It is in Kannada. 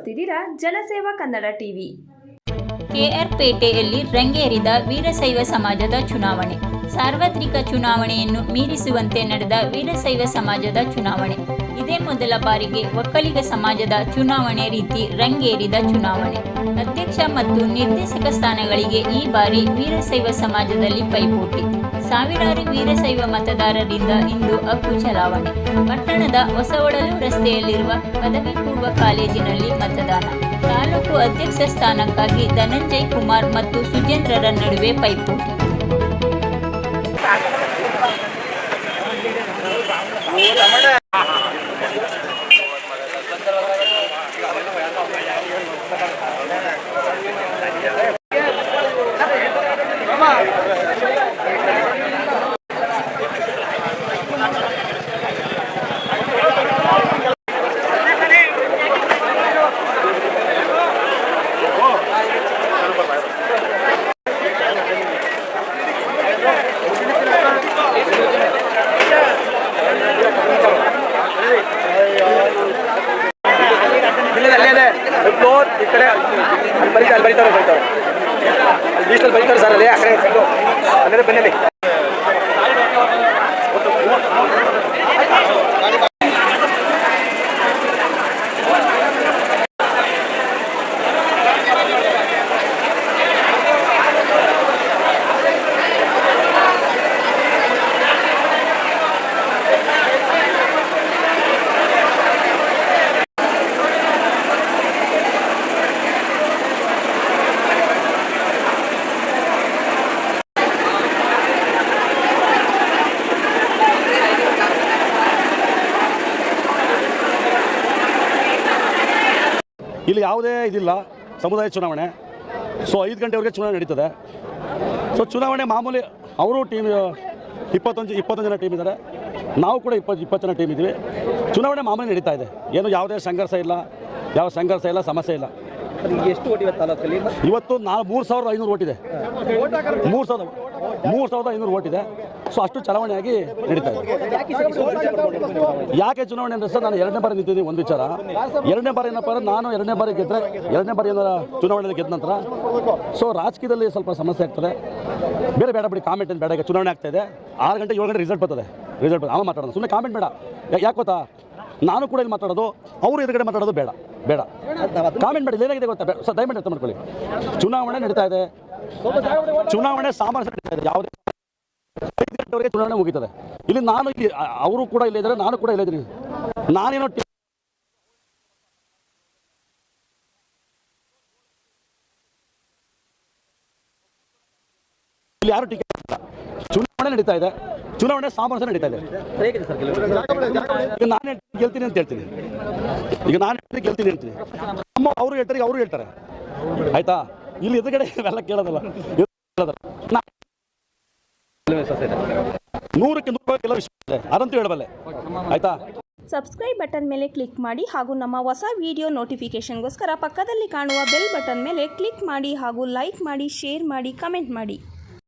ನೋಡ್ತಿದ್ದೀರಾ ಜನಸೇವಾ ಕನ್ನಡ ಟಿವಿ. ಕೆಆರ್ ಪೇಟೆಯಲ್ಲಿ ರಂಗೇರಿದ ವೀರಶೈವ ಸಮಾಜದ ಚುನಾವಣೆ. ಸಾರ್ವತ್ರಿಕ ಚುನಾವಣೆಯನ್ನು ಮೀರಿಸುವಂತೆ ನಡೆದ ವೀರಶೈವ ಸಮಾಜದ ಚುನಾವಣೆ. ಇದೇ ಮೊದಲ ಬಾರಿಗೆ ಒಕ್ಕಲಿಗ ಸಮಾಜದ ಚುನಾವಣೆ ರೀತಿ ರಂಗೇರಿದ ಚುನಾವಣೆ. ಅಧ್ಯಕ್ಷ ಮತ್ತು ನಿರ್ದೇಶಕ ಸ್ಥಾನಗಳಿಗೆ ಈ ಬಾರಿ ವೀರಶೈವ ಸಮಾಜದಲ್ಲಿ ಪೈಪೋಟಿ. ಸಾವಿರಾರು ವೀರಶೈವ ಮತದಾರರಿಂದ ಇಂದು ಹಕ್ಕು ಚಲಾವಣೆ. ಪಟ್ಟಣದ ಹೊಸವಡಲು ರಸ್ತೆಯಲ್ಲಿರುವ ಪದವಿ ಪೂರ್ವ ಕಾಲೇಜಿನಲ್ಲಿ ಮತದಾನ. ತಾಲೂಕು ಅಧ್ಯಕ್ಷ ಸ್ಥಾನಕ್ಕಾಗಿ ಧನಂಜಯ್ ಕುಮಾರ್ ಮತ್ತು ಸುಜೇಂದ್ರರ ನಡುವೆ ಪೈಪೋಟಿ. ಬರೀತಾರೆ ಸರ್ ಅಲ್ಲಿ ಆ ಕಡೆ ಅಲ್ಲೇ ಬನ್ನಿ. ಇಲ್ಲಿ ಯಾವುದೇ ಇದಿಲ್ಲ, ಸಮುದಾಯ ಚುನಾವಣೆ. ಸೊ 5 ಗಂಟೆವರೆಗೆ ಚುನಾವಣೆ ನಡೀತದೆ. ಸೊ ಚುನಾವಣೆ ಮಾಮೂಲಿ. ಅವರು ಟೀಮ್ 20 ಜನ ಟೀಮ್ ಇದ್ದಾರೆ, ನಾವು ಕೂಡ 20 ಜನ ಟೀಮ್ ಇದ್ದೀವಿ. ಚುನಾವಣೆ ಮಾಮೂಲಿ ನಡೀತಾ ಇದೆ. ಏನು ಯಾವುದೇ ಸಂಘರ್ಷ ಇಲ್ಲ, ಸಮಸ್ಯೆ ಇಲ್ಲ. ಎಷ್ಟು ಓಟ್ ಇವತ್ತು ತಾಲೂಕಲ್ಲಿ? ಇವತ್ತು 3,500 ಓಟ್ ಇದೆ. 3,500 ಓಟ್ ಇದೆ. ಸೊ ಅಷ್ಟು ಚಲಾವಣೆಯಾಗಿ ನಡೀತಾ ಇದೆ. ಯಾಕೆ ಚುನಾವಣೆ ಅಂದರೆ ಸರ್, ನಾನು 2ನೇ ಬಾರಿ ನಿಂತಿದ್ದೀನಿ. ಒಂದು ವಿಚಾರ, 2ನೇ ಬಾರಿ ಏನಪ್ಪ ಅಂದರೆ, ನಾನು 2ನೇ ಬಾರಿ ಗೆದ್ದರೆ, 2ನೇ ಬಾರಿ ಏನಾರ ಚುನಾವಣೆಯಲ್ಲಿ ಗೆದ್ದ ನಂತರ ಸೊ ರಾಜಕೀಯದಲ್ಲಿ ಸ್ವಲ್ಪ ಸಮಸ್ಯೆ ಆಗ್ತದೆ. ಬೇಡ ಬಿಡಿ, ಕಾಮೆಂಟ್ ಏನು ಬೇಡ. ಈಗ ಚುನಾವಣೆ ಆಗ್ತಾ ಇದೆ, 6 ಗಂಟೆ 7 ಗಂಟೆ ರಿಸಲ್ಟ್ ಬರ್ತದೆ. ಆಮೇಲೆ ಮಾತಾಡೋದು, ಸುಮ್ಮನೆ ಕಾಮೆಂಟ್ ಬೇಡ. ಯಾಕೆ ಗೊತ್ತಾ, ನಾನು ಕೂಡ ಇಲ್ಲಿ ಮಾತಾಡೋದು, ಅವರು ಎದುರುಗಡೆ ಮಾತಾಡೋದು ಬೇಡ. ಕಾಮೆಂಟ್ ಮಾಡಿ. ಏನಾಗಿದೆ ಗೊತ್ತಾ ಸರ್, ದಯಮಾಡಿ ಅರ್ಥ ಮಾಡ್ಕೊಳ್ಳಿ. ಚುನಾವಣೆ ನಡೀತಾ ಇದೆ, ಚುನಾವಣೆ ಸಾಮರಸ್ಯ ನಡೀತಾ ಇದೆ. ಯಾವುದೇ 5 ಗಂಟೆವರೆಗೆ ಚುನಾವಣೆ ಮುಗೀತದೆ. ಇಲ್ಲಿ ನಾನು ಇಲ್ಲಿ, ಅವರು ಕೂಡ ಇಲ್ಲೇ ಇದ್ದಾರೆ, ನಾನು ಕೂಡ ಇಲ್ಲೇ ಇದ್ದೀನಿ. ನಾನೇನೋ ಇಲ್ಲಿ ಯಾರು ಟಿಕೆಟ್ ಇಲ್ಲ. ಚುನಾವಣೆ ನಡೀತಾ ಇದೆ, ಚುನಾವಣೆ ಸಾಮರಸ್ಯ ನಡೀತಾ ಇದೆ. ಈಗ ನಾನು ಗೆಲ್ತೀನಿ ಅಂತ ಹೇಳ್ತೀನಿ. ಅವರು ಹೇಳ್ತಾರೆ, ಅವರು ಹೇಳ್ತಾರೆ. ಆಯ್ತಾ, ಇಲ್ಲಿ ಎದುರುಗಡೆ ಇವೆಲ್ಲ ಕೇಳೋದಲ್ಲ. 100ಕ್ಕೆ 100 ಎಲ್ಲ ವಿಷಯ ಇದೆ, ಅದಂತೂ ಹೇಳಬಲ್ಲೆ. ಆಯ್ತಾ, ಸಬ್ಸ್ಕ್ರೈಬ್ ಬಟನ್ ಮೇಲೆ ಕ್ಲಿಕ್ ಮಾಡಿ ಹಾಗೂ ನಮ್ಮ ಹೊಸ ವಿಡಿಯೋ ನೋಟಿಫಿಕೇಶನ್ಗೋಸ್ಕರ ಪಕ್ಕದಲ್ಲಿ ಕಾಣುವ ಬೆಲ್ ಬಟನ್ ಮೇಲೆ ಕ್ಲಿಕ್ ಮಾಡಿ ಹಾಗೂ ಲೈಕ್ ಮಾಡಿ, ಶೇರ್ ಮಾಡಿ, ಕಮೆಂಟ್ ಮಾಡಿ.